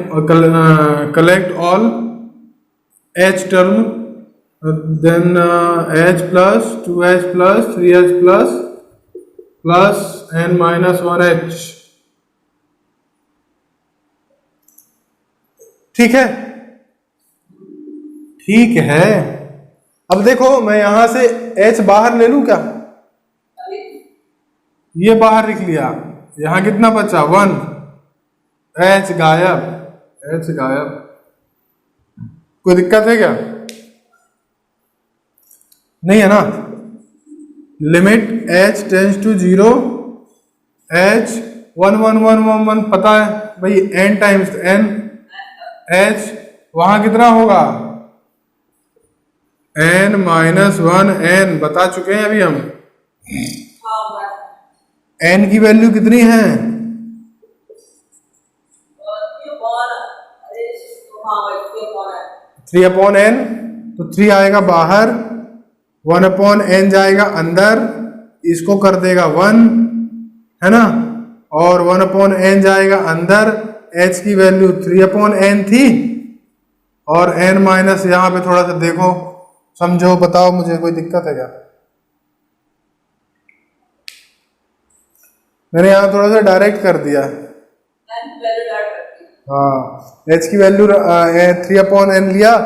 collect all h term, then h plus 2h plus 3h plus n minus 1h, ठीक है? ठीक है। अब देखो मैं यहां से h बाहर ले लूं क्या? ये बाहर लिख लिया, यहां कितना बचा? 1, h गायब, h गायब। कोई दिक्कत है क्या? नहीं है ना। Limit h tends to 0 h 1 1 1 1 1 पता है भाई, n टाइम्स n, h वहां कितना होगा? n माइनस 1 n, बता चुके हैं अभी हम। n की वैल्यू कितनी है? 3/n, तो 3 आएगा बाहर, 1/n जाएगा अंदर, इसको कर देगा 1, है ना, और 1/n जाएगा अंदर, h की वैल्यू 3/n थी, और n माइनस यहाँ पे थोड़ा सा देखो, समझो, बताओ मुझे कोई दिक्कत है क्या? मैंने यहाँ थोड़ा सा डायरेक्ट कर दिया, हाँ, h की वैल्यू 3/n लिया,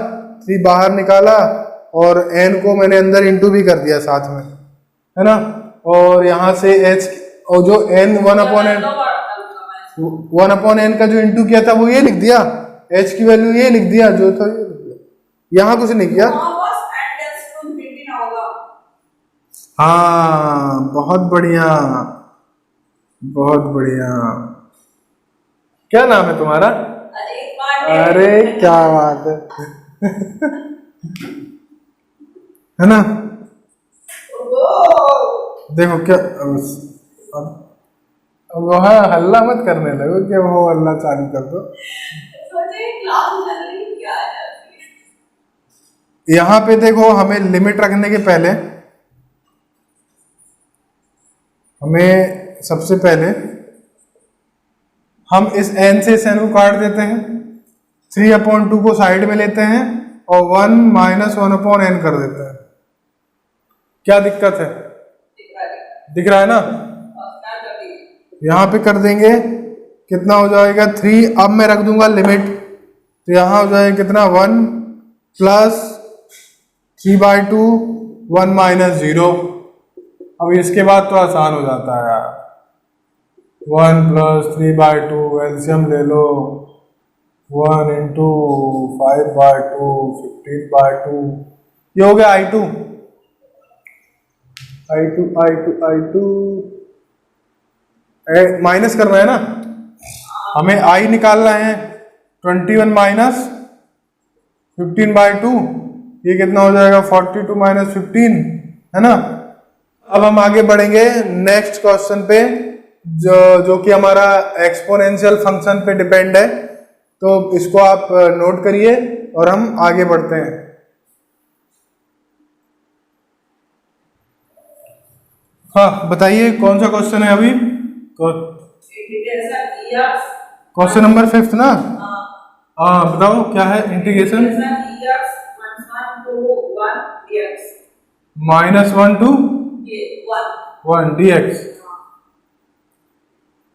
3 बाहर निकाला, और n को मैंने अंदर इंटू भी कर दिया साथ में, है ना, और यहाँ से h और जो n 1/n का जो इंटू किया था वो ये लिख दिया, h की वैल्यू ये लिख दिया, जो था ये लिख दिया, यहाँ कुछ नहीं किया। हाँ, बहुत बढ़िया, बहुत बढ़िया। क्या नाम है तुम्हारा? अरे क्या बात है है ना। देखो क्या, अब वहाँ हल्ला मत करने लगो कि वो हल्ला चालू कर दो। यहाँ पे देखो, हमें लिमिट रखने के पहले हमें सबसे पहले हम इस n से इस n को काट देते हैं, 3/2 को साइड में लेते हैं और 1 माइनस 1/n कर देते हैं। क्या दिक्कत है? दिख रहा है ना। यहाँ पे कर देंगे, कितना हो जाएगा 3, अब मैं रख दूंगा लिमिट, तो यहाँ हो जाएगा कितना 1 प्लस 3/2 1 माइनस 0। अब इसके बाद तो आसान हो जाता है यार, 1 प्लस 3/2 एलसीएम ले लो, 1 इंटू 5/2 15/2, ये हो गया I2 माइनस करना है ना, हमें I निकालना है। 21 माइनस 15/2, ये कितना हो जाएगा 42 माइनस 15, है ना। अब हम आगे बढ़ेंगे नेक्स्ट क्वेश्चन पे, जो कि हमारा एक्सपोनेंशियल फंक्शन पे डिपेंड है, तो इसको आप नोट करिए और हम आगे बढ़ते हैं। हाँ बताइए कौन सा क्वेश्चन है अभी, क्वेश्चन नंबर 5 ना। हाँ बताओ क्या है, इंटीग्रेशन -1 to 1 dx।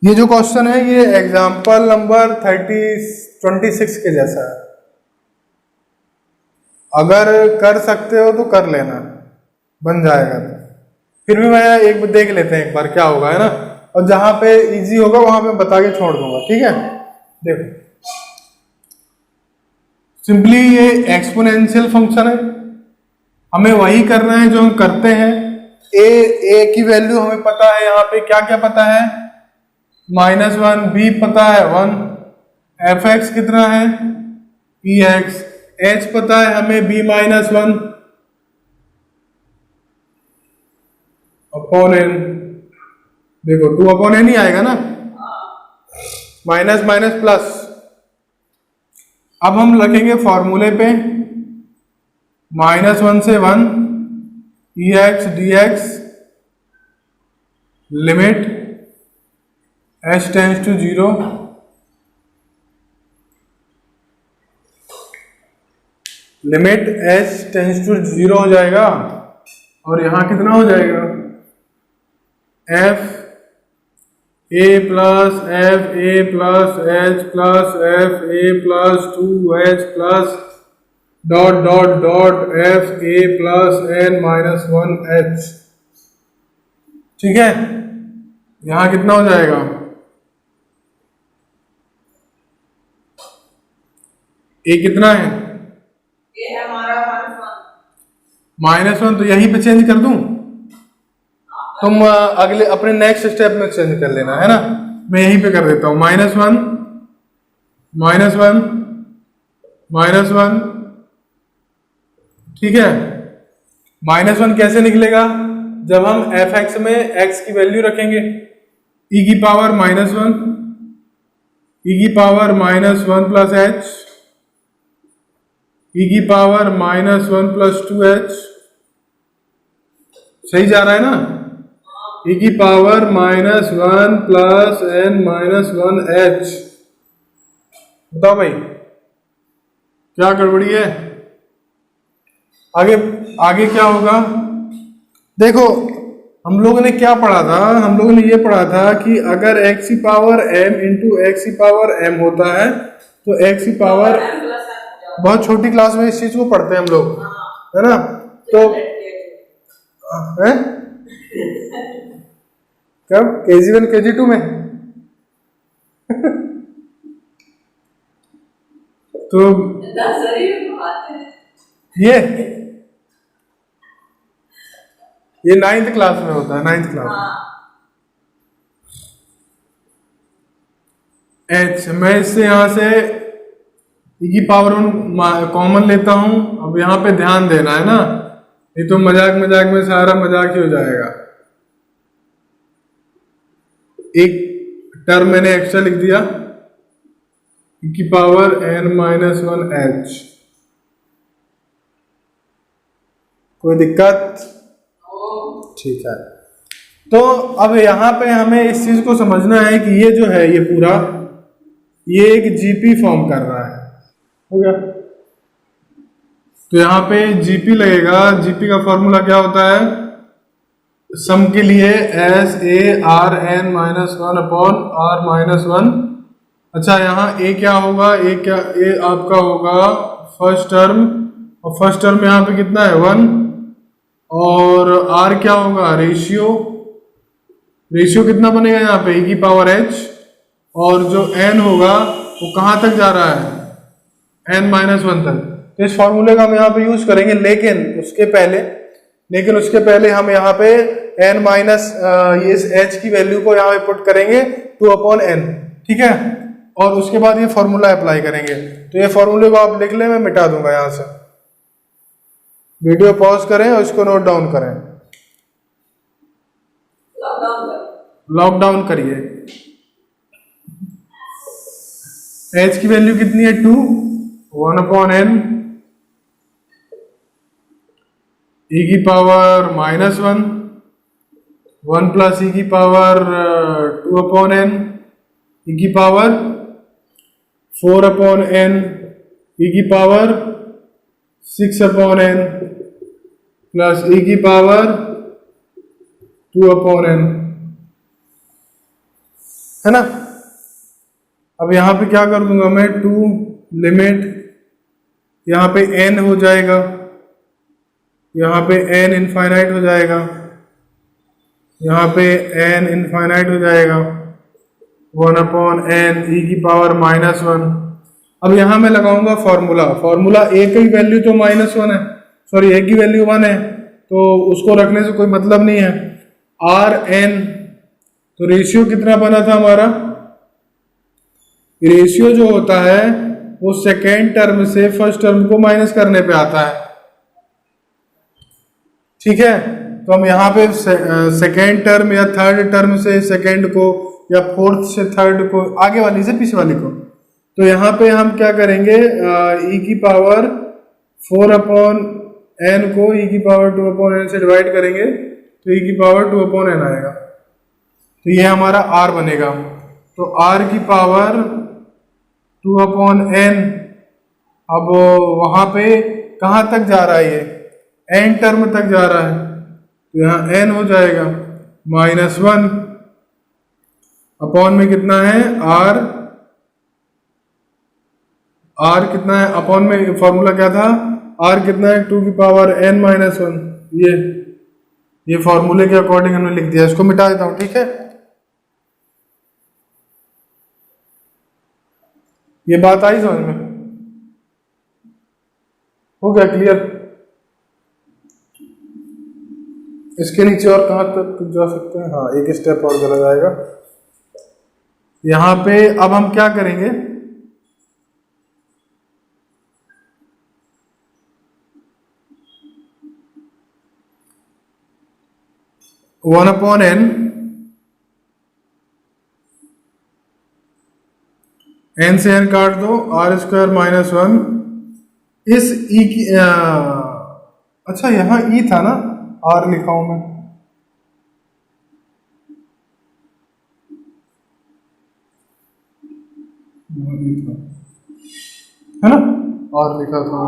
ये जो क्वेश्चन है ये एग्जाम्पल नंबर 26 के जैसा है, अगर कर सकते हो तो कर लेना, बन जाएगा। तो फिर भी मैं एक देख लेते हैं एक बार क्या होगा, है ना, और जहां पे इजी होगा वहां पे बता के छोड़ दूंगा, ठीक है। देखो सिंपली ये एक्सपोनेंशियल फंक्शन है, हमें वही करना है जो हम करते हैं। ए की वैल्यू हमें पता है, यहाँ पे क्या क्या पता है, -1, b पता है 1, fx कितना है px, h पता है हमें b-1 अपॉन n, देखो 2/n ही आएगा ना, माइनस माइनस प्लस। अब हम लिखेंगे फॉर्मूले पे -1 से 1 px dx limit h tends to 0 limit h tends to 0 हो जाएगा, और यहां कितना हो जाएगा f a plus f a plus h plus f a plus 2h plus dot dot dot f a plus n-1h, ठीक है। यहां कितना हो जाएगा, a कितना है, ये हमारा -1, तो यहीं पे चेंज कर दूं, तुम अगले अपने नेक्स्ट स्टेप में चेंज कर लेना, है ना। मैं यहीं पे कर देता हूं -1 -1, ठीक है। -1 कैसे निकलेगा, जब हम fx में x की वैल्यू रखेंगे, e की पावर -1 प्लस h, e की पावर -1 प्लस 2h, सही जा रहा है ना, e की पावर -1 प्लस n-1h। बताओ भाई क्या गड़बड़ी है, आगे क्या होगा। देखो हम लोगों ने क्या पढ़ा था, हम लोगों ने ये पढ़ा था कि अगर x की पावर m इंटू x की पावर m होता है तो x की पावर, बहुत छोटी क्लास में इस चीज को पढ़ते हैं हम लोग, है ना। तो है कब KG1 KG2 में तो ये 9th क्लास में होता है, 9th क्लास में। h मैं इससे यहां से e की पावर 1 कॉमन लेता हूं। अब यहाँ पे ध्यान देना है ना, ये तो मजाक मजाक में सारा मजाक ही हो जाएगा। एक टर्म मैंने एक्स्ट्रा लिख दिया, e की पावर n-1h, कोई दिक्कत, ठीक है। तो अब यहाँ पे हमें इस चीज को समझना है कि ये जो है ये पूरा ये एक जीपी फॉर्म कर रहा है, हो गया। तो यहाँ पे जीपी लगेगा, जीपी का फॉर्मूला क्या होता है, सम के लिए SARn-1 अपॉन r-1। अच्छा यहाँ a क्या होगा, a आपका होगा फर्स्ट टर्म, और फर्स्ट टर्म यहाँ पे कितना है 1, और r क्या होगा, रेशियो कितना बनेगा यहाँ पे e की पावर h, और जो n होगा वो कहाँ तक जा रहा है, n-1 तक। तो इस फॉर्मूले का हम यहाँ पे यूज करेंगे, लेकिन उसके पहले हम यहाँ पे n माइनस ये इस h की वैल्यू को यहाँ पे पुट करेंगे 2/n, ठीक है, और उसके बाद ये फॉर्मूला अप्लाई करेंगे। तो ये फॉर्मूले को आप लिख लें, मैं मिटा दूंगा यहाँ से। वीडियो पॉज करें और इसको नोट डाउन करें, लॉकडाउन करिए। h की वैल्यू कितनी है, 2, 1/n e की पावर -1, 1 प्लस e की पावर 2/n e की पावर 4/n e की पावर 6/n प्लस e की पावर 2/n, है ना। अब यहाँ पे क्या कर दूंगा मैं, 2 लिमिट यहाँ पे n हो जाएगा, यहाँ पे n इनफाइनाइट हो जाएगा, यहाँ पे n इनफाइनाइट हो जाएगा, 1/n e की पावर -1। अब यहाँ मैं लगाऊंगा फॉर्मूला a की वैल्यू तो -1 है, सॉरी a की वैल्यू 1 है, तो उसको रखने से कोई मतलब नहीं है। Rn, तो रेशियो कितना बना था हमारा, रेशियो जो होता है वो सेकेंड टर्म से फर्स्ट टर्म को माइनस करने पे आता है, ठीक है। तो हम यहाँ पे सेकेंड टर्म या थर्ड टर्म से सेकेंड को या फोर्थ से थर्ड को, आगे वाली से पीछे वाली को, तो यहाँ पे हम क्या करेंगे, e की पावर 4/n को e की पावर 2/n से डिवाइड करेंगे तो e की पावर 2/n आएगा, तो ये हमारा r बनेगा। तो r की पावर 2/n, अब वहां पे कहाँ तक जा रहा है, ये n टर्म तक जा रहा है, तो यहाँ n हो जाएगा -1 अपॉन में कितना है r कितना है, अपॉन में फॉर्मूला क्या था, r कितना है, 2 की पावर n-1, ये फॉर्मूले के अकॉर्डिंग हमने लिख दिया। इसको मिटा देता हूं, ठीक है। ये बात आई समझ में, हो गया क्लियर। इसके नीचे और कहां तक जा सकते हैं, हाँ एक स्टेप और चला जाएगा। यहां पे अब हम क्या करेंगे, वन अपॉन n से n काट दो, r² -1 इस e की अच्छा यहाँ e था ना, r लिखा हूं मैं, है ना, r लिखा था।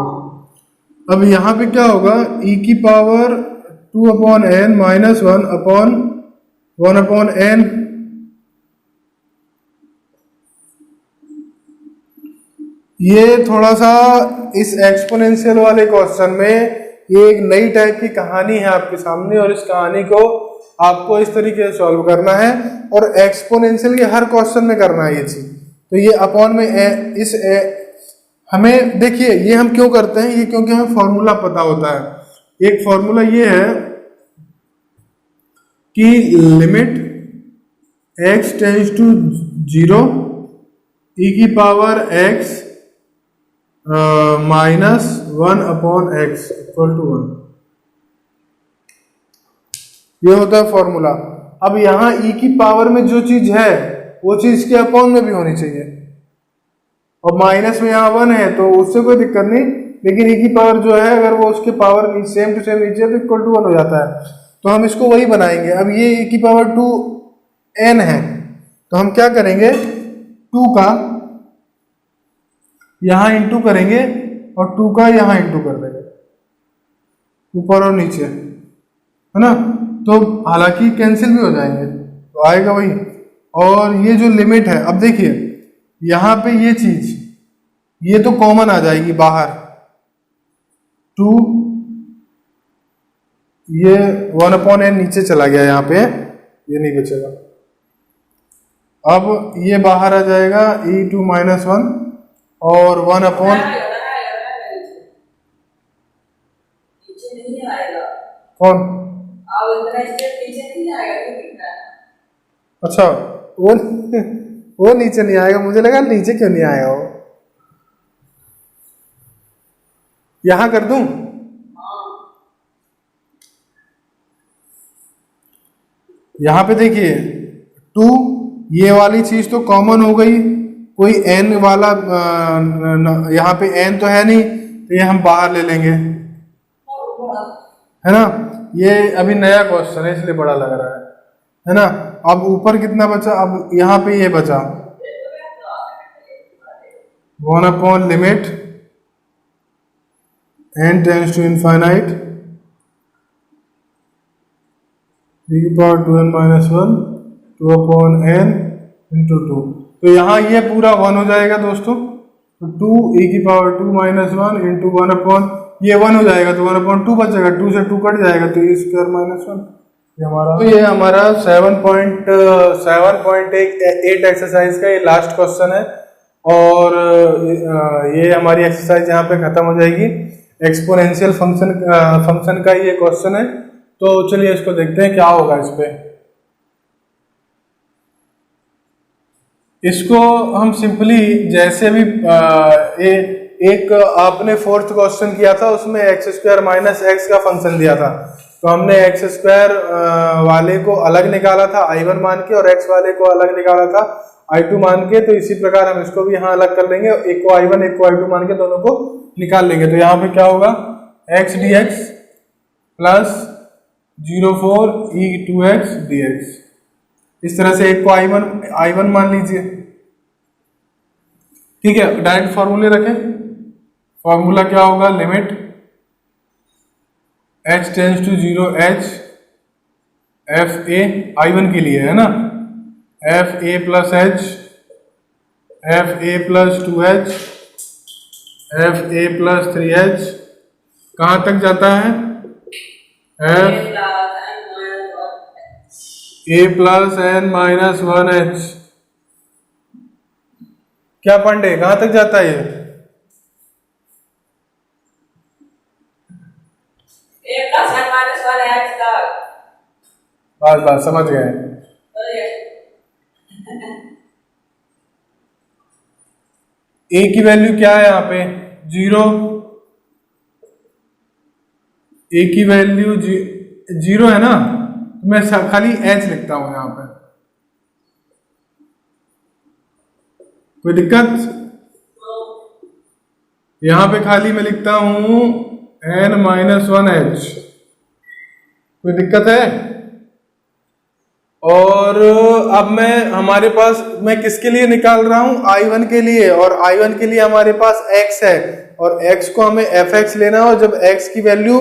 अब यहाँ पे क्या होगा, e की पावर 2/n -1 अपॉन 1/n, ये थोड़ा सा इस एक्सपोनेंशियल वाले क्वेश्चन में ये एक नई टाइप की कहानी है आपके सामने, और इस कहानी को आपको इस तरीके से सॉल्व करना है, और एक्सपोनेंशियल के हर क्वेश्चन में करना है ये चीज। तो ये अपॉन में हमें देखिए, ये हम क्यों करते हैं, ये क्योंकि हमें फॉर्मूला पता होता है। एक फॉर्मूला ये है कि limit x tends to 0 e की power x -1/x equal to 1, ये होता है फॉर्मूला। अब यहाँ e की पावर में जो चीज है वो चीज के अपॉन में भी होनी चाहिए, और माइनस में यहाँ 1 है तो उससे कोई दिक्कत नहीं, लेकिन e की पावर जो है अगर वो उसके पावर सेम टू सेम नीचे तो इक्वल टू 1 हो जाता है, तो हम इसको वही बनाएंगे। अब ये e की पावर 2n है, तो हम क्या करेंगे, 2 का यहाँ इंटू करेंगे और 2 का यहाँ इंटू कर देंगे, ऊपर और नीचे, है ना। तो हालांकि कैंसिल भी हो जाएंगे तो आएगा वही। और ये जो लिमिट है, अब देखिए यहाँ पे ये चीज, ये तो कॉमन आ जाएगी बाहर, 2 ये 1/n नीचे चला गया, यहाँ पे ये नहीं बचेगा। अब ये बाहर आ जाएगा e⁻⁻1 और 1/। नीचे नहीं आएगा। कौन? अब इतना स्टेप नीचे नहीं आएगा, क्यों दिख रहा है? अच्छा, वो नीचे नहीं आएगा। मुझे लगा नीचे क्यों नहीं आएगा वो। यहां कर दूं? यहां पे देखिए 2, ये वाली चीज तो कॉमन हो गई, कोई n वाला यहाँ पे n तो है नहीं, तो ये हम बाहर ले लेंगे, है ना। ये अभी नया क्वेश्चन है इसलिए बड़ा लग रहा है ना। अब ऊपर कितना बचा? अब यहाँ पे ये बचा 1/, limit n tends to infinite e⁻2n−1 2/n × 2। तो यहाँ ये पूरा 1 हो जाएगा दोस्तों। तो 2 e⁻2−1 × 1/, ये 1 हो जाएगा तो 1/2 बचेगा, 2 से 2 कट जाएगा तो e²−1 ये हमारा। तो ये हमारा 7.8 एक्सरसाइज का ये लास्ट क्वेश्चन है, और ये हमारी एक्सरसाइज यहाँ पे खत्म हो जाएगी। एक्सपोनेंशियल फंक्शन का ये क्वेश्चन है, तो चलिए इसको देखते हैं क्या होगा इस पे। इसको हम सिंपली जैसे भी एक आपने 4th क्वेश्चन किया था, उसमें x² - x का फंक्शन दिया था, तो हमने x² वाले को अलग निकाला था i1 मान के, और x वाले को अलग निकाला था i2 मान के। तो इसी प्रकार हम इसको भी यहाँ अलग कर लेंगे, एक को i1 एक को i2 मान के दोनों को निकाल लेंगे। तो यहाँ पे क्या होगा, x dx plus 0,4 e2x dx। इस तरह से एक को i1 मान लीजिए, ठीक है। डायरेक्ट फॉर्मूले रखें। फॉर्मूला क्या होगा, limit h tends to 0 h f(a) i1 के लिए है ना, f(a + h f(a + 2h f(a + 3h) कहाँ तक जाता है, f(a + n-1h)। क्या पांडे, कहाँ तक जाता है ये? बस समझ गए। a की वैल्यू क्या है यहाँ पे, 0। a की वैल्यू 0 है ना, मैं खाली h लिखता हूं यहाँ पे, कोई दिक्कत? यहाँ पे खाली मैं लिखता हूं n-1h, कोई दिक्कत है? और अब हमारे पास मैं किसके लिए निकाल रहा हूं, i1 के लिए, और i1 के लिए हमारे पास x है, और x को हमें fx लेना है। और जब x की वैल्यू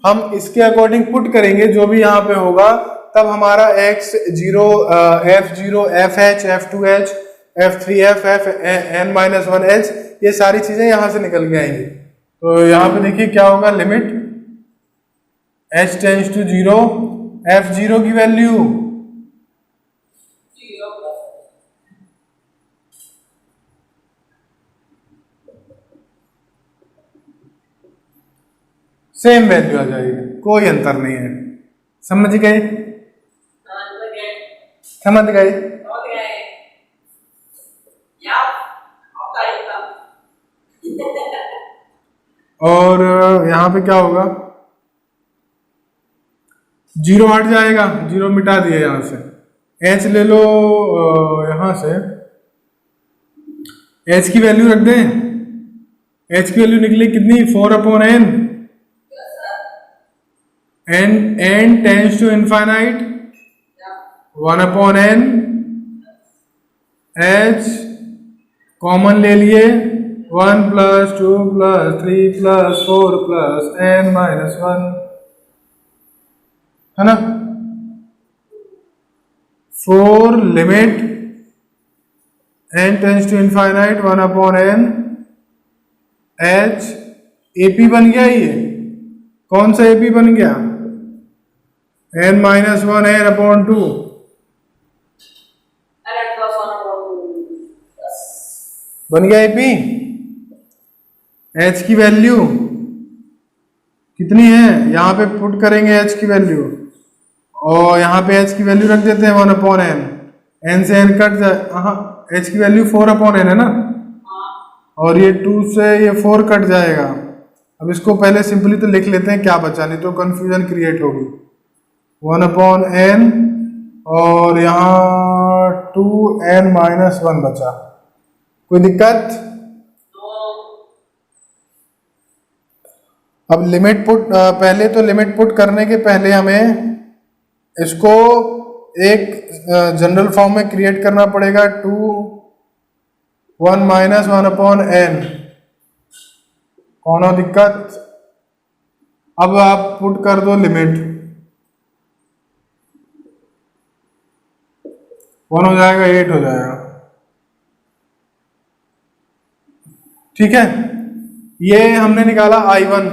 हम इसके अकॉर्डिंग पुट करेंगे, जो भी यहाँ पे होगा, तब हमारा x0 f0 fh f2h f3f fn-1h ये सारी चीजें यहां से निकल के आएंगी। तो यहाँ पे देखिए क्या होगा, limit h tends to 0 f0 की वैल्यू 0 सेम वैल्यू आ जाएगी, कोई अंतर नहीं है। समझ गए? समझ गए? और यहाँ पे क्या होगा, 0 हट जाएगा, 0 मिटा दिए यहाँ से, h ले लो यहाँ से, h की वैल्यू रख दें। h की वैल्यू निकली कितनी, 4/n, n tends to infinite 1/n, h common ले लिए, 1 + 2 + 3 + 4 + n-1 है ना। 4 limit n tends to infinite 1/n h, AP बन गया। ये कौन सा AP बन गया, n minus one n upon two, अरे plus 1/2 बस। बन गया AP। h की वैल्यू कितनी है, यहाँ पे पुट करेंगे h की वैल्यू, और यहाँ पे h की वैल्यू रख देते हैं 1/n, n से n कट जाए, हाँ h की वैल्यू 4/n है ना, और ये 2 से ये 4 कट जाएगा। अब इसको पहले सिंपली तो लिख लेते हैं, क्या बचा, नहीं तो कंफ्यूजन क्रिएट होगी। 1/n और यहाँ 2n माइनस 1 बचा, कोई दिक्कत? अब लिमिट पुट, पहले तो लिमिट पुट करने के पहले हमें इसको एक जनरल फॉर्म में क्रिएट करना पड़ेगा, 1 माइनस 1/n, कौन हो दिक्कत? अब आप पुट कर दो लिमिट, 1 हो जाएगा, 8 हो जाएगा, ठीक है। ये हमने निकाला I1,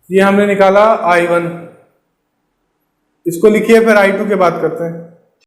ये हमने निकाला I1, इसको लिखिए, फिर I2 के बात करते हैं।